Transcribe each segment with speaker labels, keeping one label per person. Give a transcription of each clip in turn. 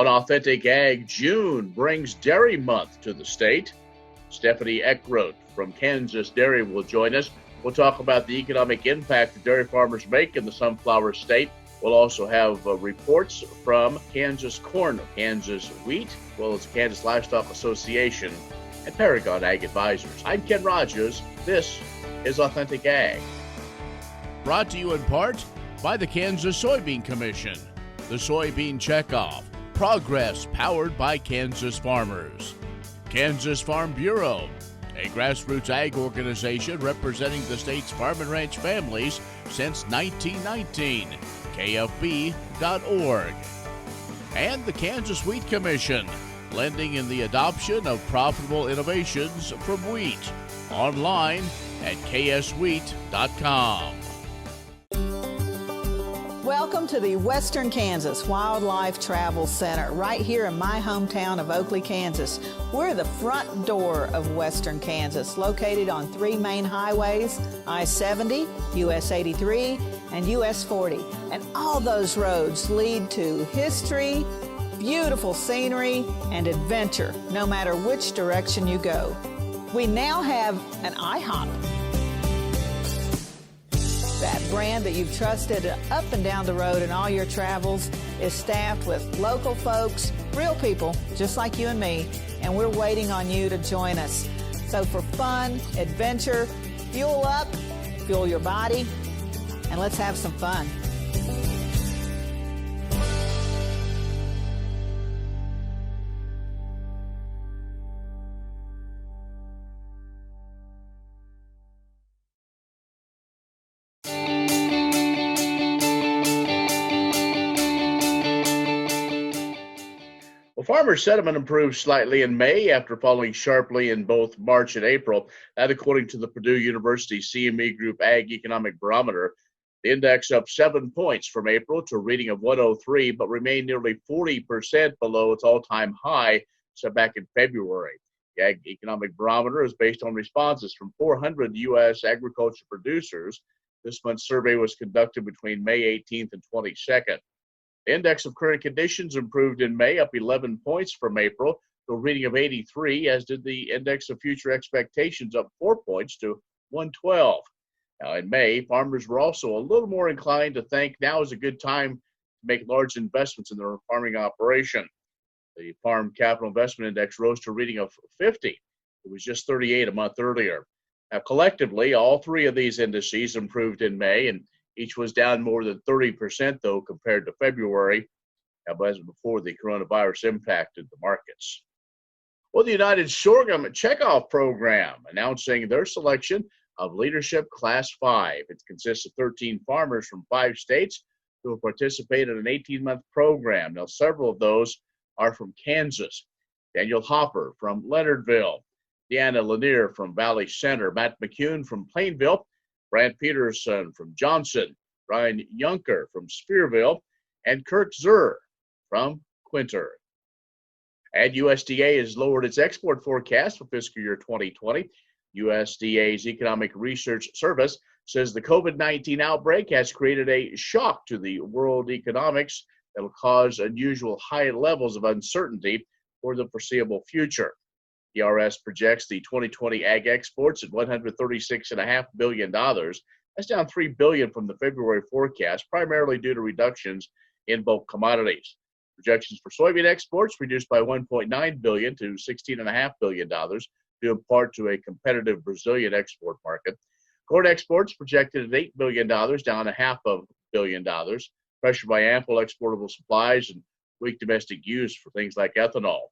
Speaker 1: On Authentic Ag, June brings Dairy Month to the state. Stephanie Eckroat from Kansas Dairy will join us. We'll talk about the economic impact that dairy farmers make in the sunflower state. We'll also have reports from Kansas Corn, Kansas Wheat, as well as Kansas Livestock Association and Paragon Ag Advisors. I'm Ken Rahjes. This is Authentic Ag.
Speaker 2: Brought to you in part by the Kansas Soybean Commission, the Soybean Checkoff, progress powered by Kansas farmers. Kansas Farm Bureau, a grassroots ag organization representing the state's farm and ranch families since 1919, kfb.org. And the Kansas Wheat Commission, lending in the adoption of profitable innovations from wheat, online at kswheat.com.
Speaker 3: Welcome to the Western Kansas Wildlife Travel Center, right here in my hometown of Oakley, Kansas. We're the front door of Western Kansas, located on three main highways, I-70, US 83, and US 40. And all those roads lead to history, beautiful scenery, and adventure, no matter which direction you go. We now have an IHOP. That brand that you've trusted up and down the road in all your travels is staffed with local folks, real people, just like you and me, and we're waiting on you to join us. So for fun, adventure, fuel up, fuel your body, and let's have some fun.
Speaker 1: Farmer sentiment improved slightly in May after falling sharply in both March and April. That, according to the Purdue University CME Group Ag Economic Barometer. The index up 7 points from April to a reading of 103, but remained nearly 40% below its all-time high set back in February. The Ag Economic Barometer is based on responses from 400 U.S. agriculture producers. This month's survey was conducted between May 18th and 22nd. The index of current conditions improved in May, up 11 points from April to a reading of 83, as did the index of future expectations, up 4 points to 112. Now, in May, farmers were also a little more inclined to think now is a good time to make large investments in their farming operation. The Farm Capital Investment Index rose to a reading of 50. It was just 38 a month earlier. Now, collectively, all three of these indices improved in May, and each was down more than 30%, though, compared to February, as before the coronavirus impacted the markets. Well, the United Sorghum Checkoff Program announcing their selection of Leadership Class 5. It consists of 13 farmers from 5 states who will participate in an 18-month program. Now, several of those are from Kansas. Daniel Hopper from Leonardville, Deanna Lanier from Valley Center, Matt McCune from Plainville, Brant Peterson from Johnson, Brian Yunker from Spearville, and Kirk Zur from Quinter. And USDA has lowered its export forecast for fiscal year 2020. USDA's Economic Research Service says the COVID-19 outbreak has created a shock to the world economics that will cause unusual high levels of uncertainty for the foreseeable future. ERS projects the 2020 ag exports at $136.5 billion. That's down $3 billion from the February forecast, primarily due to reductions in bulk commodities. Projections for soybean exports reduced by $1.9 billion to $16.5 billion, due in part to a competitive Brazilian export market. Corn exports projected at $8 billion, down $0.5 billion, pressured by ample exportable supplies and weak domestic use for things like ethanol.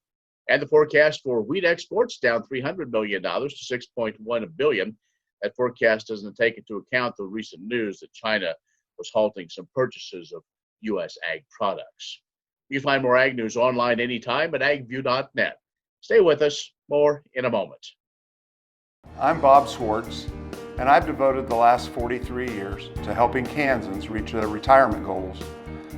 Speaker 1: And the forecast for wheat exports down $300 million to $6.1 billion. That forecast doesn't take into account the recent news that China was halting some purchases of U.S. ag products. You can find more ag news online anytime at agview.net. Stay with us. More in a moment.
Speaker 4: I'm Bob Swartz, and I've devoted the last 43 years to helping Kansans reach their retirement goals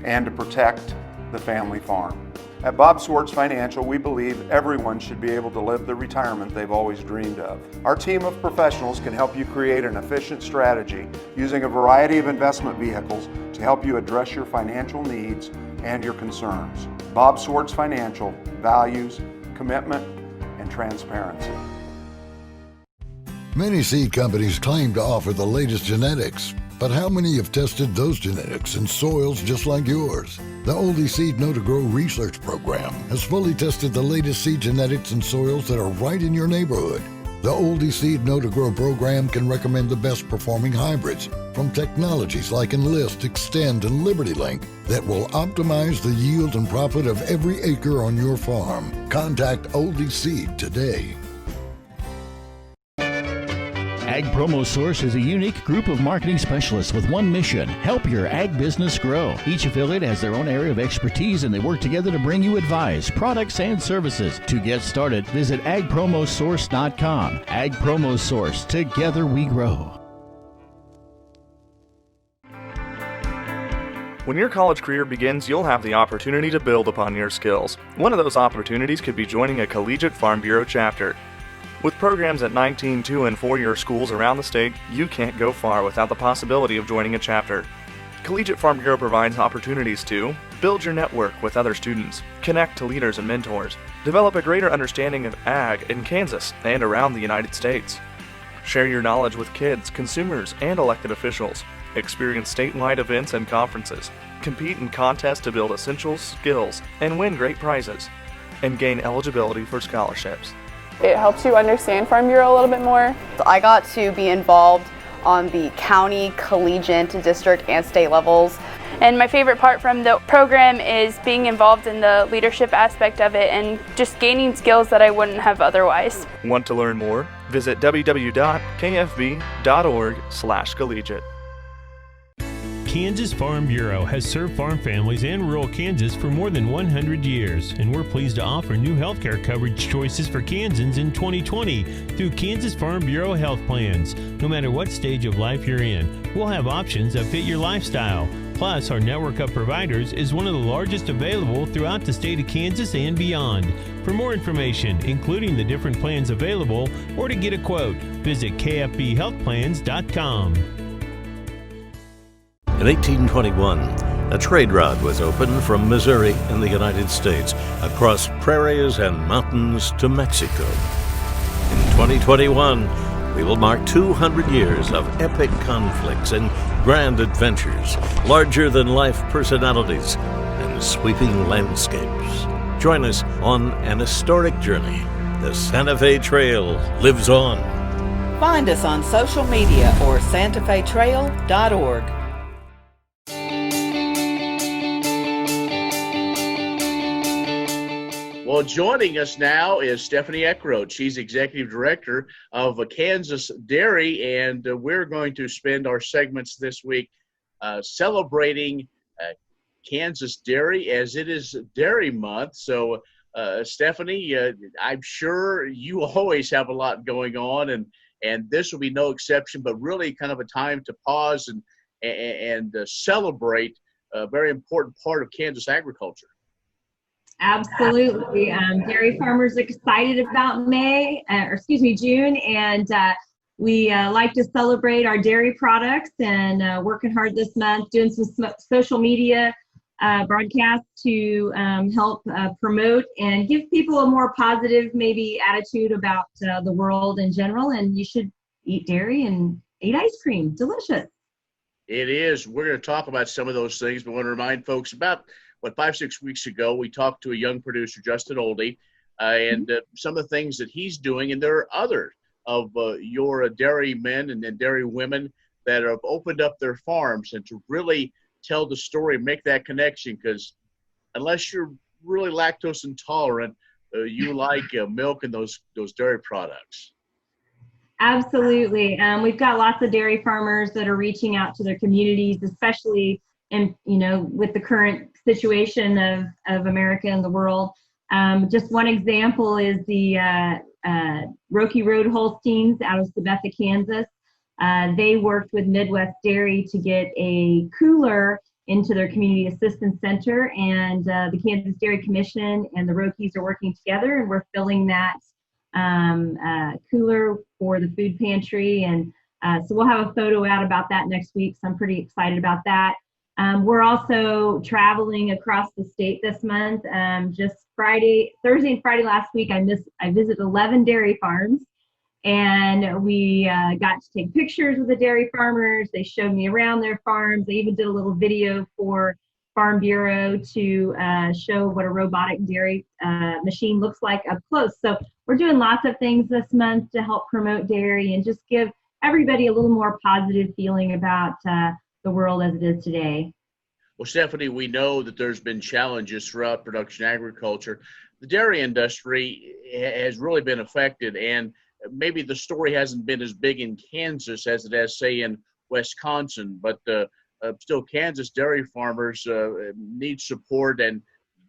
Speaker 4: and to protect the family farm. At Bob Swartz Financial, we believe everyone should be able to live the retirement they've always dreamed of. Our team of professionals can help you create an efficient strategy using a variety of investment vehicles to help you address your financial needs and your concerns. Bob Swartz Financial values commitment and transparency.
Speaker 5: Many seed companies claim to offer the latest genetics, but how many have tested those genetics in soils just like yours? The Oldie Seed Know to Grow research program has fully tested the latest seed genetics in soils that are right in your neighborhood. The Oldie Seed Know to Grow program can recommend the best performing hybrids from technologies like Enlist, Extend, and Liberty Link that will optimize the yield and profit of every acre on your farm. Contact Oldie Seed today.
Speaker 6: Ag Promo Source is a unique group of marketing specialists with one mission: help your ag business grow. Each affiliate has their own area of expertise, and they work together to bring you advice, products, and services. To get started, visit agpromosource.com. Ag Promo Source. Together we grow.
Speaker 7: When your college career begins, you'll have the opportunity to build upon your skills. One of those opportunities could be joining a collegiate Farm Bureau chapter. With programs at 19, 2, and 4-year schools around the state, you can't go far without the possibility of joining a chapter. Collegiate Farm Bureau provides opportunities to build your network with other students, connect to leaders and mentors, develop a greater understanding of ag in Kansas and around the United States, share your knowledge with kids, consumers, and elected officials, experience statewide events and conferences, compete in contests to build essential skills and win great prizes, and gain eligibility for scholarships.
Speaker 8: It helps you understand Farm Bureau a little bit more.
Speaker 9: I got to be involved on the county, collegiate, district, and state levels.
Speaker 8: And my favorite part from the program is being involved in the leadership aspect of it and just gaining skills that I wouldn't have otherwise.
Speaker 7: Want to learn more? Visit www.kfb.org/collegiate.
Speaker 10: Kansas Farm Bureau has served farm families in rural Kansas for more than 100 years, and we're pleased to offer new healthcare coverage choices for Kansans in 2020 through Kansas Farm Bureau health plans. No matter what stage of life you're in, we'll have options that fit your lifestyle. Plus, our network of providers is one of the largest available throughout the state of Kansas and beyond. For more information, including the different plans available, or to get a quote, visit kfbhealthplans.com.
Speaker 11: In 1821, a trade route was opened from Missouri in the United States across prairies and mountains to Mexico. In 2021, we will mark 200 years of epic conflicts and grand adventures, larger-than-life personalities, and sweeping landscapes. Join us on an historic journey. The Santa Fe Trail lives on.
Speaker 3: Find us on social media or santafetrail.org.
Speaker 1: Well, joining us now is Stephanie Eckroat. She's Executive Director of Kansas Dairy, and we're going to spend our segments this week celebrating Kansas Dairy, as it is Dairy Month. So, Stephanie, I'm sure you always have a lot going on, and this will be no exception, but really kind of a time to pause and celebrate a very important part of Kansas agriculture.
Speaker 12: Absolutely. Dairy farmers excited about June, and we like to celebrate our dairy products and working hard this month, doing some social media broadcasts to help promote and give people a more positive maybe attitude about the world in general. And you should eat dairy and eat ice cream. Delicious. It is. We're going to talk about some of those things, but I want to remind folks about 5-6 weeks ago, we talked to a young producer, Justin Oldie, and some of the things that he's doing. And there are other of your dairy men and dairy women that have opened up their farms, and to really tell the story, make that connection, because unless you're really lactose intolerant, you like milk and those dairy products. Absolutely. We've got lots of dairy farmers that are reaching out to their communities, especially with the current situation of America and the world. Just one example is the Rocky Road Holsteins out of Sabetha, Kansas. They worked with Midwest Dairy to get a cooler into their community assistance center, and the Kansas Dairy Commission and the Rockies are working together, and we're filling that cooler for the food pantry. And so we'll have a photo out about that next week, so I'm pretty excited about that. We're also traveling across the state this month. Just Thursday and Friday last week, I visited 11 dairy farms, and we got to take pictures with the dairy farmers. They showed me around their farms. They even did a little video for Farm Bureau to show what a robotic dairy machine looks like up close. So we're doing lots of things this month to help promote dairy and just give everybody a little more positive feeling about the world as it is today.
Speaker 1: Well, Stephanie, we know that there's been challenges throughout production agriculture. The dairy industry has really been affected, and maybe the story hasn't been as big in Kansas as it has, say, in Wisconsin, but still Kansas dairy farmers need support, and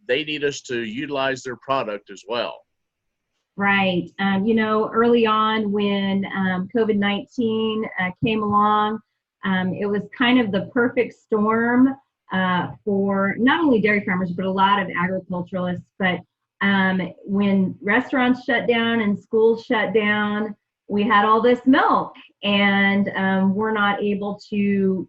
Speaker 1: they need us to utilize their product as well.
Speaker 12: Right. Early on when COVID-19 came along, it was kind of the perfect storm for not only dairy farmers, but a lot of agriculturalists. But when restaurants shut down and schools shut down, we had all this milk, and we're not able to,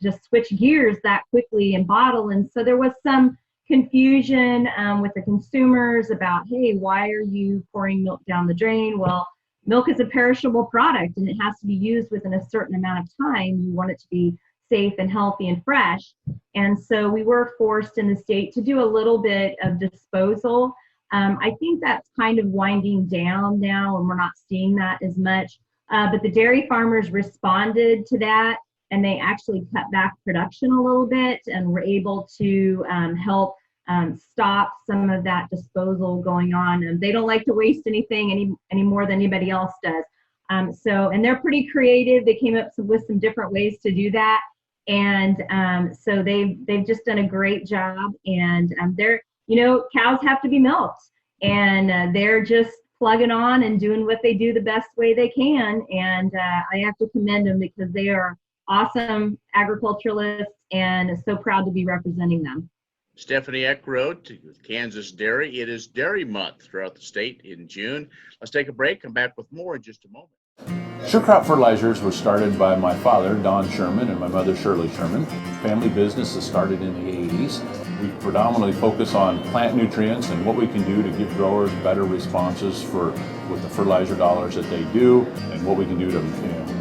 Speaker 12: just switch gears that quickly and bottle. And so there was some confusion with the consumers about, hey, why are you pouring milk down the drain? Well, milk is a perishable product, and it has to be used within a certain amount of time. You want it to be safe and healthy and fresh. And so we were forced in the state to do a little bit of disposal. I think that's kind of winding down now, and we're not seeing that as much. But the dairy farmers responded to that, and they actually cut back production a little bit and were able to help stop some of that disposal going on. And they don't like to waste anything any more than anybody else does. And they're pretty creative. They came up with some different ways to do that. And so they've just done a great job. And cows have to be milked, and they're just plugging on and doing what they do the best way they can. And I have to commend them because they are awesome agriculturalists, and so proud to be representing them.
Speaker 1: Stephanie Eckroat with Kansas Dairy. It is Dairy Month throughout the state in June. Let's take a break. Come back with more in just a moment.
Speaker 13: Eckroat Fertilizers was started by my father, Don Sherman, and my mother, Shirley Sherman. Family business that started in the 80s. We predominantly focus on plant nutrients and what we can do to give growers better responses with the fertilizer dollars that they do, and what we can do to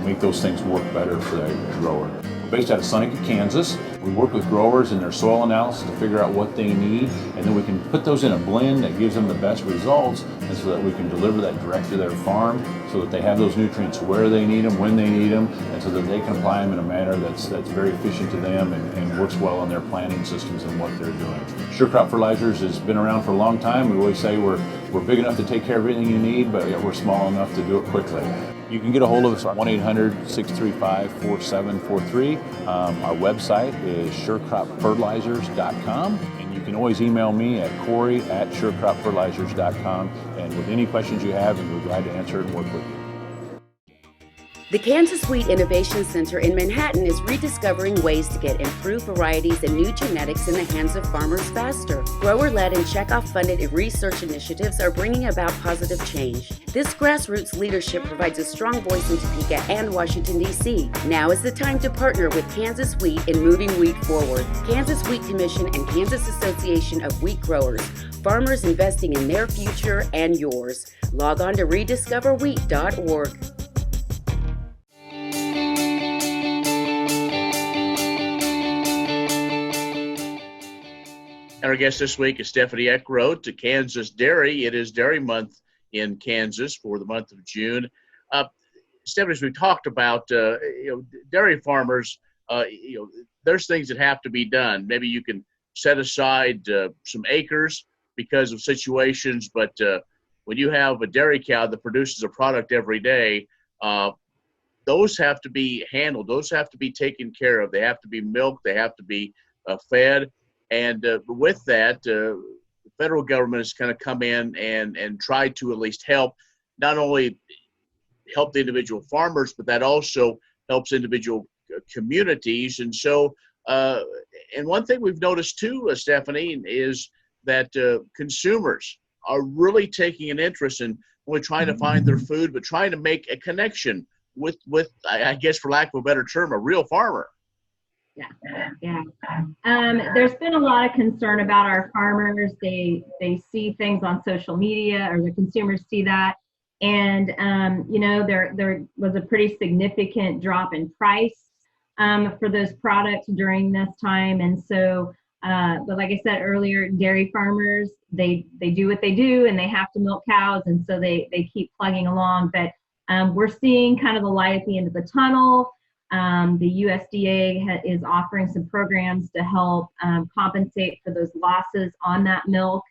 Speaker 13: make those things work better for the grower. We're based out of Seneca, Kansas. We work with growers in their soil analysis to figure out what they need, and then we can put those in a blend that gives them the best results, and so that we can deliver that direct to their farm so that they have those nutrients where they need them, when they need them, and so that they can apply them in a manner that's very efficient to them and works well in their planting systems and what they're doing. Eckroat Fertilizers has been around for a long time. We always say we're big enough to take care of everything you need, but we're small enough to do it quickly. You can get a hold of us at 1-800-635-4743. Our website is SureCropFertilizers.com, and you can always email me at Corey@SureCropFertilizers.com, and with any questions you have, we're glad to answer and work with you.
Speaker 14: The Kansas Wheat Innovation Center in Manhattan is rediscovering ways to get improved varieties and new genetics in the hands of farmers faster. Grower-led and checkoff-funded research initiatives are bringing about positive change. This grassroots leadership provides a strong voice in Topeka and Washington, D.C. Now is the time to partner with Kansas Wheat in moving wheat forward. Kansas Wheat Commission and Kansas Association of Wheat Growers. Farmers investing in their future and yours. Log on to rediscoverwheat.org.
Speaker 1: And our guest this week is Stephanie Eckroat to Kansas Dairy. It is Dairy Month in Kansas for the month of June. Stephanie, as we talked about, dairy farmers, there's things that have to be done. Maybe you can set aside some acres because of situations, but when you have a dairy cow that produces a product every day, those have to be handled. Those have to be taken care of. They have to be milked. They have to be fed. And with that, the federal government has kind of come in and tried to at least help, not only help the individual farmers, but that also helps individual communities. And so, and one thing we've noticed too, Stephanie, is that consumers are really taking an interest in only trying to find their food, but trying to make a connection with, I guess, for lack of a better term, a real farmer.
Speaker 12: Yeah. There's been a lot of concern about our farmers. They see things on social media, or the consumers see that. And, there was a pretty significant drop in price for those products during this time. And so, but like I said earlier, dairy farmers, they do what they do, and they have to milk cows. And so they keep plugging along. But we're seeing kind of the light at the end of the tunnel. The USDA is offering some programs to help compensate for those losses on that milk,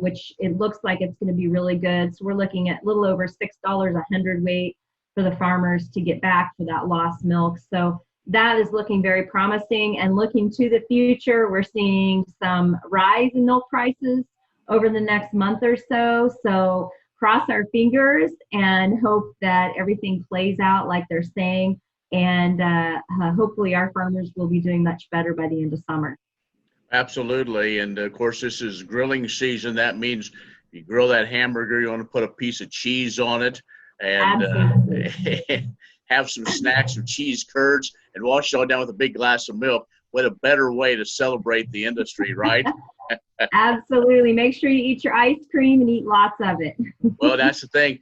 Speaker 12: which it looks like it's going to be really good. So we're looking at a little over $6 a hundredweight for the farmers to get back for that lost milk. So that is looking very promising. And looking to the future, we're seeing some rise in milk prices over the next month or so. So cross our fingers and hope that everything plays out like they're saying. And hopefully our farmers will be doing much better by the end of summer.
Speaker 1: Absolutely. And of course, this is grilling season. That means you grill that hamburger, you want to put a piece of cheese on it, and have some snacks or cheese curds, and wash it all down with a big glass of milk. What a better way to celebrate the industry, right?
Speaker 12: Absolutely. Make sure you eat your ice cream and eat lots of it.
Speaker 1: Well, that's the thing.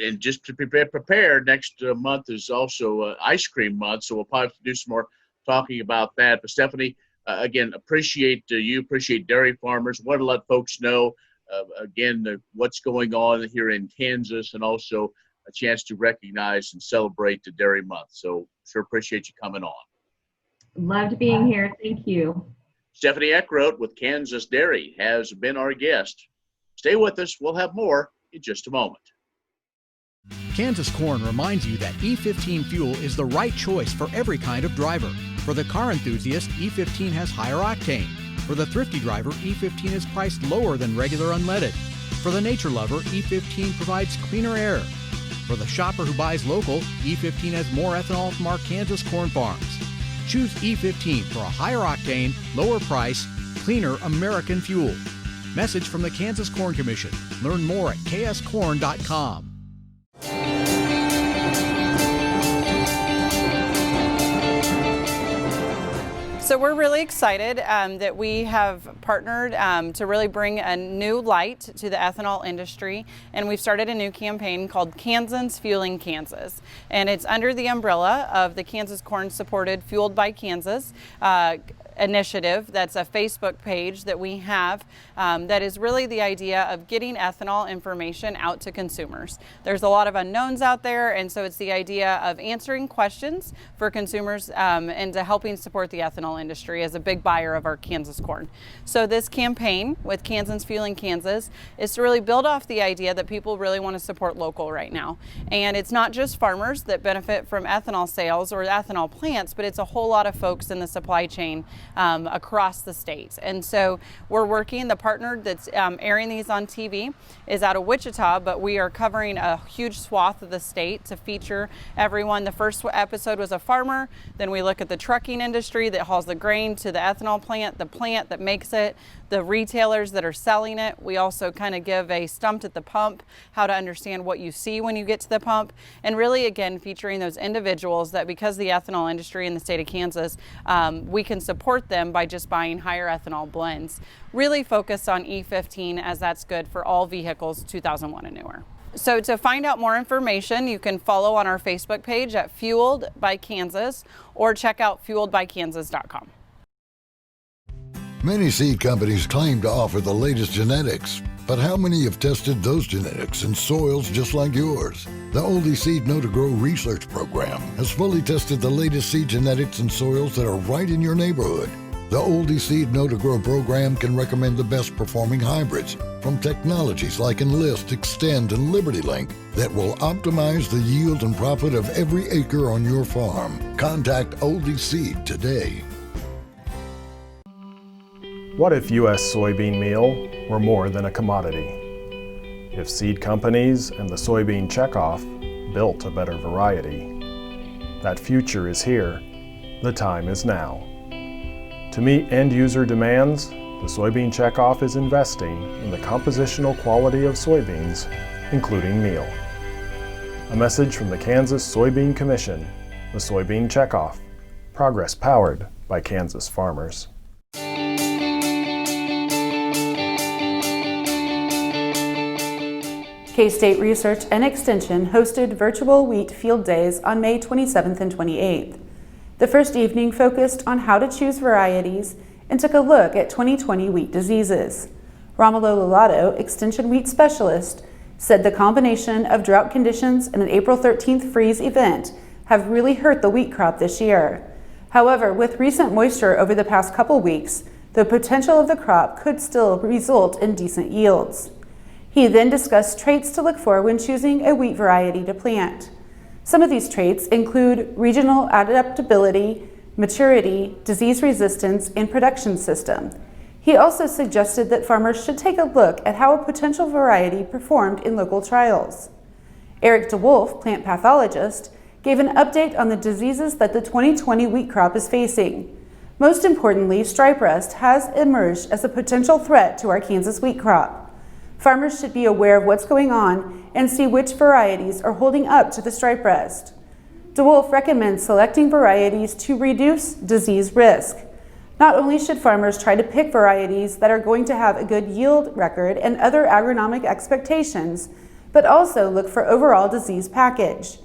Speaker 1: And just to be prepared, next month is also ice cream month, so we'll probably have to do some more talking about that. But Stephanie, again, appreciate dairy farmers. Want to let folks know, what's going on here in Kansas, and also a chance to recognize and celebrate the Dairy Month. So sure appreciate you coming on.
Speaker 12: Loved being here. Thank you.
Speaker 1: Stephanie Eckroat with Kansas Dairy has been our guest. Stay with us. We'll have more in just a moment.
Speaker 15: Kansas Corn reminds you that E15 fuel is the right choice for every kind of driver. For the car enthusiast, E15 has higher octane. For the thrifty driver, E15 is priced lower than regular unleaded. For the nature lover, E15 provides cleaner air. For the shopper who buys local, E15 has more ethanol from our Kansas corn farms. Choose E15 for a higher octane, lower price, cleaner American fuel. Message from the Kansas Corn Commission. Learn more at kscorn.com.
Speaker 16: So we're really excited that we have partnered to really bring a new light to the ethanol industry, and we've started a new campaign called Kansans Fueling Kansas, and it's under the umbrella of the Kansas Corn supported Fueled by Kansas initiative. That's a Facebook page that we have that is really the idea of getting ethanol information out to consumers. There's a lot of unknowns out there, and so it's the idea of answering questions for consumers and to helping support the ethanol industry as a big buyer of our Kansas corn. So this campaign with Kansans Fueling Kansas is to really build off the idea that people really want to support local right now. And it's not just farmers that benefit from ethanol sales or ethanol plants, but it's a whole lot of folks in the supply chain across the state. And so we're working, the partner that's airing these on TV is out of Wichita, but we are covering a huge swath of the state to feature everyone. The first episode was a farmer, then we look at the trucking industry that hauls the grain to the ethanol plant, the plant that makes it, the retailers that are selling it. We also kind of give a stumped at the pump, how to understand what you see when you get to the pump, and really again featuring those individuals that, because the ethanol industry in the state of Kansas, we can support them by just buying higher ethanol blends. Really focus on E15 as that's good for all vehicles 2001 and newer. So to find out more information, you can follow on our Facebook page at Fueled by Kansas or check out fueledbykansas.com.
Speaker 5: Many seed companies claim to offer the latest genetics, but how many have tested those genetics in soils just like yours? The Oldie Seed Know to Grow research program has fully tested the latest seed genetics in soils that are right in your neighborhood. The Oldie Seed Know to Grow program can recommend the best performing hybrids from technologies like Enlist, Extend, and Liberty Link that will optimize the yield and profit of every acre on your farm. Contact Oldie Seed today.
Speaker 17: What if U.S. soybean meal were more than a commodity? If seed companies and the soybean checkoff built a better variety? That future is here. The time is now. To meet end-user demands, the soybean checkoff is investing in the compositional quality of soybeans, including meal. A message from the Kansas Soybean Commission, the Soybean Checkoff, Progress powered by Kansas farmers.
Speaker 18: K-State Research and Extension hosted virtual wheat field days on May 27th and 28th. The first evening focused on how to choose varieties and took a look at 2020 wheat diseases. Romulo Lolato, Extension Wheat Specialist, said the combination of drought conditions and an April 13th freeze event have really hurt the wheat crop this year. However, with recent moisture over the past couple weeks, the potential of the crop could still result in decent yields. He then discussed traits to look for when choosing a wheat variety to plant. Some of these traits include regional adaptability, maturity, disease resistance, and production system. He also suggested that farmers should take a look at how a potential variety performed in local trials. Eric DeWolf, plant pathologist, gave an update on the diseases that the 2020 wheat crop is facing. Most importantly, stripe rust has emerged as a potential threat to our Kansas wheat crop. Farmers should be aware of what's going on and see which varieties are holding up to the stripe rust. DeWolf recommends selecting varieties to reduce disease risk. Not only should farmers try to pick varieties that are going to have a good yield record and other agronomic expectations, but also look for overall disease package.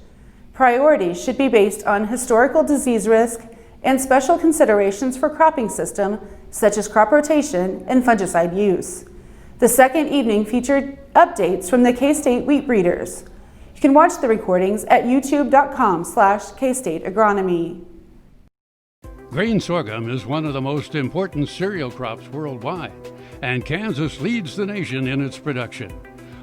Speaker 18: Priorities should be based on historical disease risk and special considerations for cropping system, such as crop rotation and fungicide use. The second evening featured updates from the K-State wheat breeders. You can watch the recordings at youtube.com/K-State Agronomy.
Speaker 19: Grain sorghum is one of the most important cereal crops worldwide, and Kansas leads the nation in its production.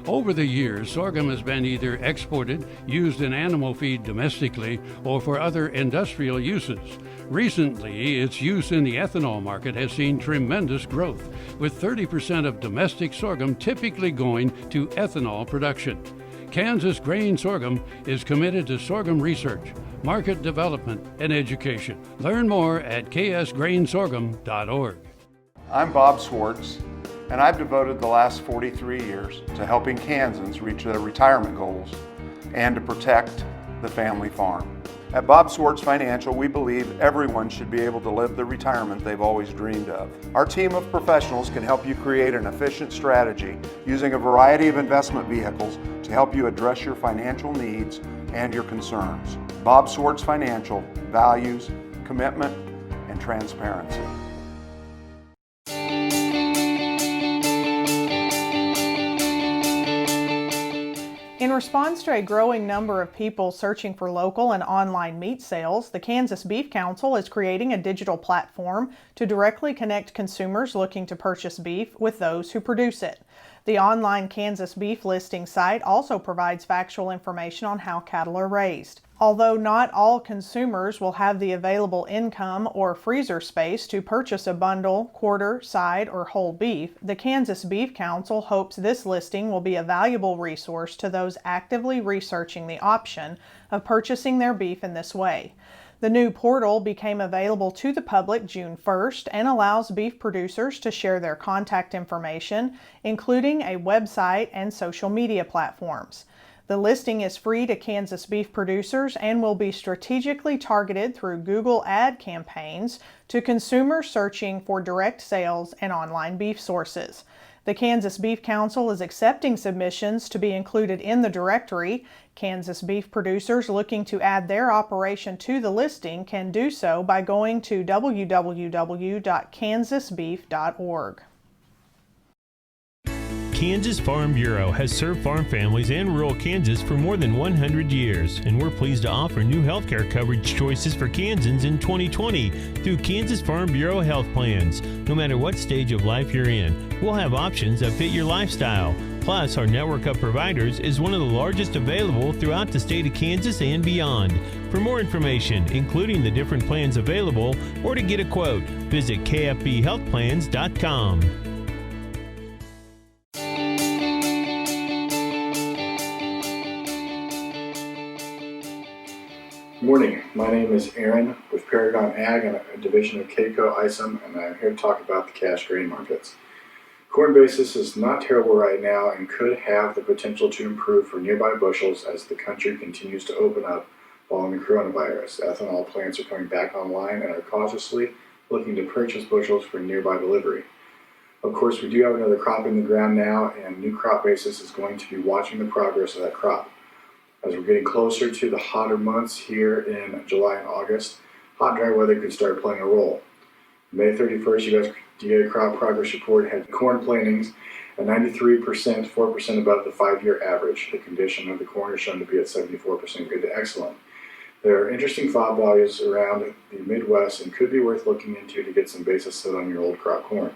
Speaker 19: Over the years, sorghum has been either exported, used in animal feed domestically, or for other industrial uses. Recently, its use in the ethanol market has seen tremendous growth, with 30% of domestic sorghum typically going to ethanol production. Kansas Grain Sorghum is committed to sorghum research, market development, and education. Learn more at ksgrainsorghum.org.
Speaker 4: I'm Bob Swartz, and I've devoted the last 43 years to helping Kansans reach their retirement goals and to protect the family farm. At Bob Swartz Financial, we believe everyone should be able to live the retirement they've always dreamed of. Our team of professionals can help you create an efficient strategy using a variety of investment vehicles to help you address your financial needs and your concerns. Bob Swartz Financial values commitment and transparency.
Speaker 20: In response to a growing number of people searching for local and online meat sales, the Kansas Beef Council is creating a digital platform to directly connect consumers looking to purchase beef with those who produce it. The online Kansas Beef listing site also provides factual information on how cattle are raised. Although not all consumers will have the available income or freezer space to purchase a bundle, quarter, side, or whole beef, the Kansas Beef Council hopes this listing will be a valuable resource to those actively researching the option of purchasing their beef in this way. The new portal became available to the public June 1st and allows beef producers to share their contact information, including a website and social media platforms. The listing is free to Kansas beef producers and will be strategically targeted through Google ad campaigns to consumers searching for direct sales and online beef sources. The Kansas Beef Council is accepting submissions to be included in the directory. Kansas beef producers looking to add their operation to the listing can do so by going to www.kansasbeef.org.
Speaker 10: Kansas Farm Bureau has served farm families and rural Kansas for more than 100 years, and we're pleased to offer new healthcare coverage choices for Kansans in 2020 through Kansas Farm Bureau health plans. No matter what stage of life you're in, we'll have options that fit your lifestyle. Plus, our network of providers is one of the largest available throughout the state of Kansas and beyond. For more information, including the different plans available, or to get a quote, visit kfbhealthplans.com.
Speaker 21: Good morning. My name is Aaron with Paragon Ag and a division of KCO ISOM, and I'm here to talk about the cash grain markets. Corn basis is not terrible right now and could have the potential to improve for nearby bushels as the country continues to open up following the coronavirus. Ethanol plants are coming back online and are cautiously looking to purchase bushels for nearby delivery. Of course, we do have another crop in the ground now, and new crop basis is going to be watching the progress of that crop. As we're getting closer to the hotter months here in July and August, hot, dry weather could start playing a role. May 31st, USDA crop progress report had corn plantings at 93%, 4% above the 5-year average. The condition of the corn is shown to be at 74% good to excellent. There are interesting FOB values around the Midwest and could be worth looking into to get some basis set on your old crop corn.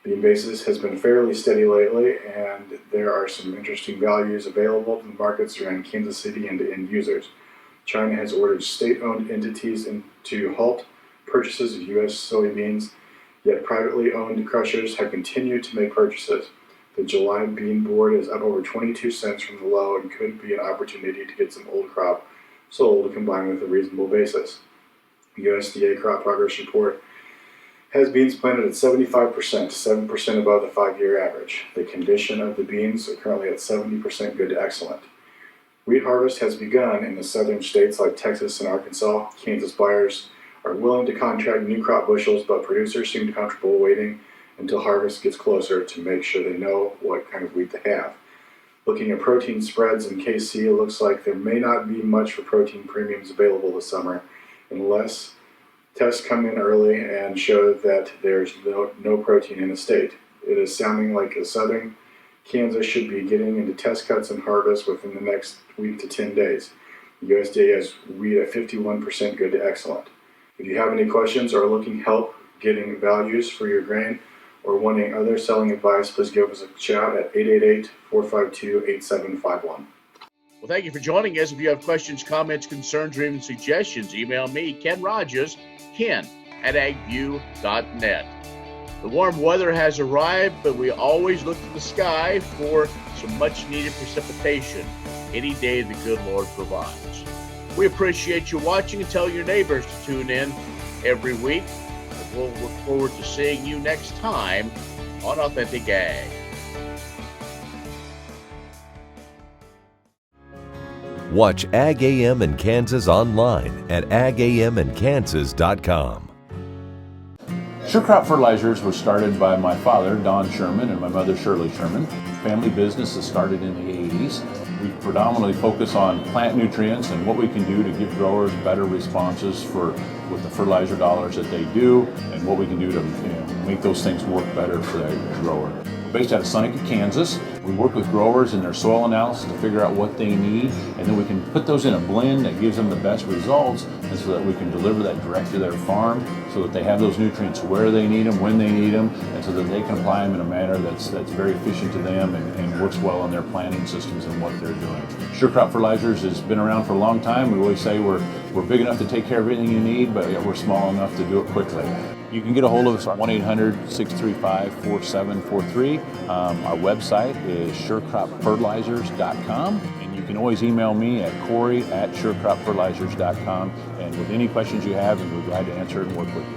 Speaker 21: Bean basis has been fairly steady lately, and there are some interesting values available in the markets around Kansas City and to end users. China has ordered state-owned entities to halt purchases of U.S. soybeans, yet privately owned crushers have continued to make purchases. The July bean board is up over 22 cents from the low and could be an opportunity to get some old crop sold combined with a reasonable basis. USDA crop progress report has beans planted at 75%, 7% above the 5-year average. The condition of the beans are currently at 70% good to excellent. Wheat harvest has begun in the southern states like Texas and Arkansas. Kansas buyers are willing to contract new crop bushels, but producers seem comfortable waiting until harvest gets closer to make sure they know what kind of wheat they have. Looking at protein spreads in KC, it looks like there may not be much for protein premiums available this summer unless tests come in early and show that there's no protein in the state. It is sounding like southern Kansas should be getting into test cuts and harvest within the next week to 10 days. The USDA has wheat at 51% good to excellent. If you have any questions or are looking help getting values for your grain or wanting other selling advice, please give us a shout at 888-452-8751.
Speaker 1: Well, thank you for joining us. If you have questions, comments, concerns, or even suggestions, email me, Ken Rahjes, ken@agview.net. The warm weather has arrived, but we always look to the sky for some much-needed precipitation any day the good Lord provides. We appreciate you watching and tell your neighbors to tune in every week. We'll look forward to seeing you next time on Authentic Ag.
Speaker 2: Watch Ag AM in Kansas online at agamandkansas.com.
Speaker 13: Sure Crop Fertilizers was started by my father, Don Sherman, and my mother, Shirley Sherman. Family business that started in the 80s. We predominantly focus on plant nutrients and what we can do to give growers better responses with the fertilizer dollars that they do, and what we can do to make those things work better for that grower. We're based out of Seneca, Kansas. We work with growers in their soil analysis to figure out what they need, and then we can put those in a blend that gives them the best results, and so that we can deliver that direct to their farm so that they have those nutrients where they need them, when they need them, and so that they can apply them in a manner that's very efficient to them and works well in their planting systems and what they're doing. Sure Crop Fertilizers has been around for a long time. We always say we're big enough to take care of everything you need, but we're small enough to do it quickly. You can get a hold of us at 1-800-635-4743. Our website is surecropfertilizers.com, and you can always email me at Corey@surecropfertilizers.com, and with any questions you have, we're glad to answer and work with you.